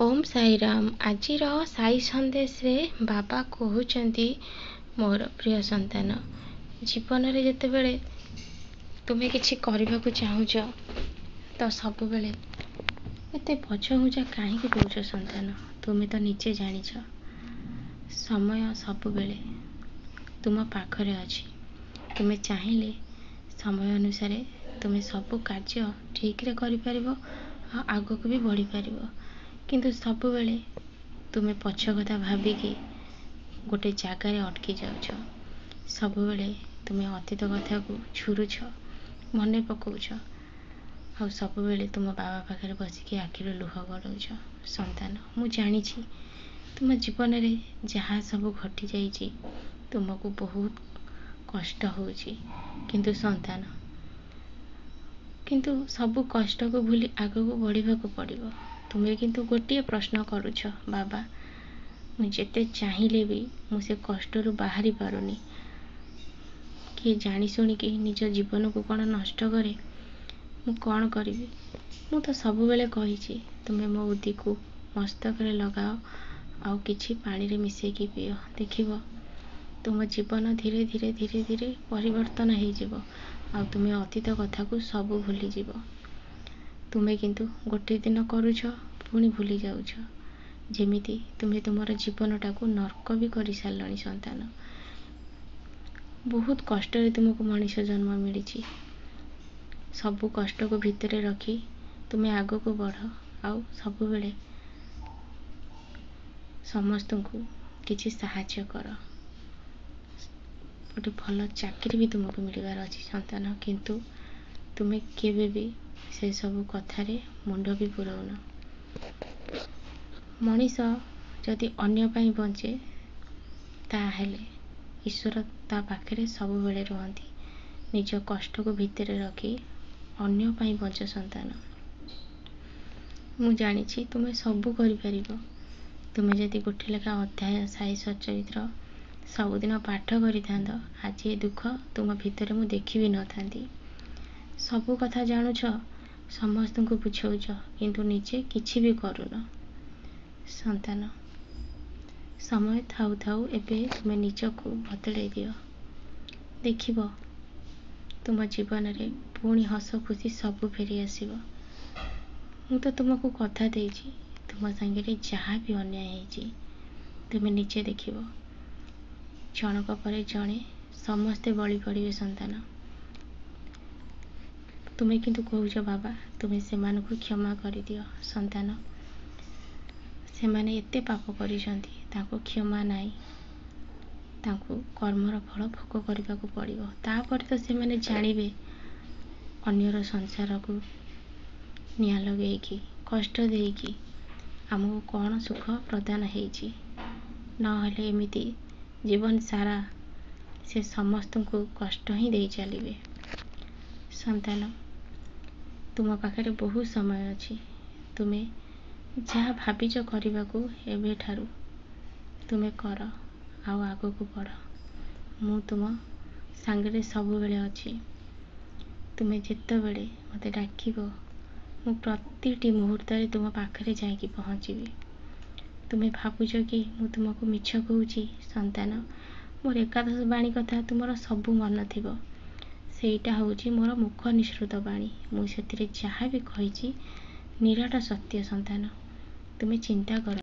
ओम साई राम। आजिर साई संदेश रे बाबा कहउचंती मोर प्रिय संतान, जीवन रे जेतेबेले तुमे किछि करबाकू चाहुच तो सब बेले एते पछघुंचा काहे दउछ संतान? तुमे तो निजे जानिछ समय सब बेले तुम पाखरे अछि। तुमे चाहिए समय अनुसार तुमे सब कार्य ठीक रे करि परिबो, आगो को भी बढ़ी परिबो। किंतु सब बेले तुमे पछ कथा भाबिकी गोटे जगार अटकी जाउछ। सब बेले तुमे अतीत कथा को झुरुछ, मने पकाउछ, आ सब बेले तुम बाबा पाखे बसिकी आखिर लुह गड़ाउछ। संतान, मु जानिछि तुम जीवन रे जहाँ सब घटी जाइछि तुमको बहुत कष्ट होउछि। किंतु संतान, किंतु सब कष्ट को भूली आगो को बढ़िबा को पड़िबो। तुमे किंतु गोटे प्रश्न करूछ, बाबा मु जेते चाहिए भी मु से कष्ट रु बाहरी पारुनी, किए जानी शुणी कि निज जीवन को कौन नष्ट करे, मु कौन करी? मु तो सब बेले कहिछि तुमे मो उदी को मस्तक रे लगाओ, आउ किछि पानी रे मिसेकी पियो, देखिबो तुम जीवन धीरे धीरे धीरे धीरे परिवर्तन हो जिवो, आ तुमे अतीत कथा को सब भूली जिवो। तुमे किंतु गोटे दिन करूछ पुणी भूली जाउछ, जेमिति तुमे तुमर जीवनटा को नर्क भी करि सारलणी। संतान, बहुत कष्ट रे तुमको मनुष्य जन्म मिली, सब कष्ट को भितरे रखी तुमे आगो को बढ़, आउ सब बेले समस्त को किछि साहाय्य कर। गोटे भल चाकरी भी तुमको मिलबार अछि संतान, किंतु तुमे केबे भी से सब कथारे मुंड भी पुराउन। मनीष जदि अन्य पाई बंचे ताहेले ईश्वर ता पाखरे सब बेले रहंती। निज कष्ट को भितरे रखी अन्य पाई बंच संतान। मु जानिछि तुमे सबु करि परिबो। तुमे जदि गोटे लेखा अध्याय साई सच्चरित्र सबुदिन पाठ करि थांद, आज ए दुख तुम भितरे मु देखि भी न थांती। सबु कथा जानुछ, समस्त को बुझाउछ, किंतु निजे किछि भी करून। संतान, समय थाउ थाउ एबे तुमे निज को बदलै दियो, देखिबो तुम जीवन रे पुणी हस खुशी सब फेरी आसीबो। मु तो तुमको कथा देछि, तुम संगे रे जहाँ भी अन्याय हेछि तुमे निजे देखिबो, जनक परे जणे समस्ते बळी पड़िबे। संतान, तुमे किंतु कहूछ बाबा तुमे सेमानकु क्षमा करि दियो। संतान, सेमाने एते पाप करिसंती, ताको क्षमा नाई, ताको कर्मर फल भोग करबा को पड़िबो। तापर तो सेमाने जानिबे अन्यर संसार को निया लगेकी कष्ट देकी आमको कौन सुख प्रदान हेछि। न हेले एमिति जीवन सारा से समस्त को कष्ट ही दे चलिबे। संतान, तुम पाखरे बहुत समय अछि, तुमे जहाँ भाविच करबाकू एबे ठारू तुमे कर, आउ आगो को बढ़। मु तुम सांगरे सब बेले अछि। तुमे जेते बेले मते डाकिबो मु प्रतिटी मुहूर्त रे तुम पाखरे जाईकी पहुँचीबी। तुमे भाबुछ कि मु तुमको मिछ कहूची? संतान, मोर एकादश बाणी कथा तुमर सब मन थिबो। सेईटा होउची मोर मुख निसृत बाणी। मु सेतिरे जहाँ भी कहिची निराट सत्य। संतान, तुमे चिंता कर।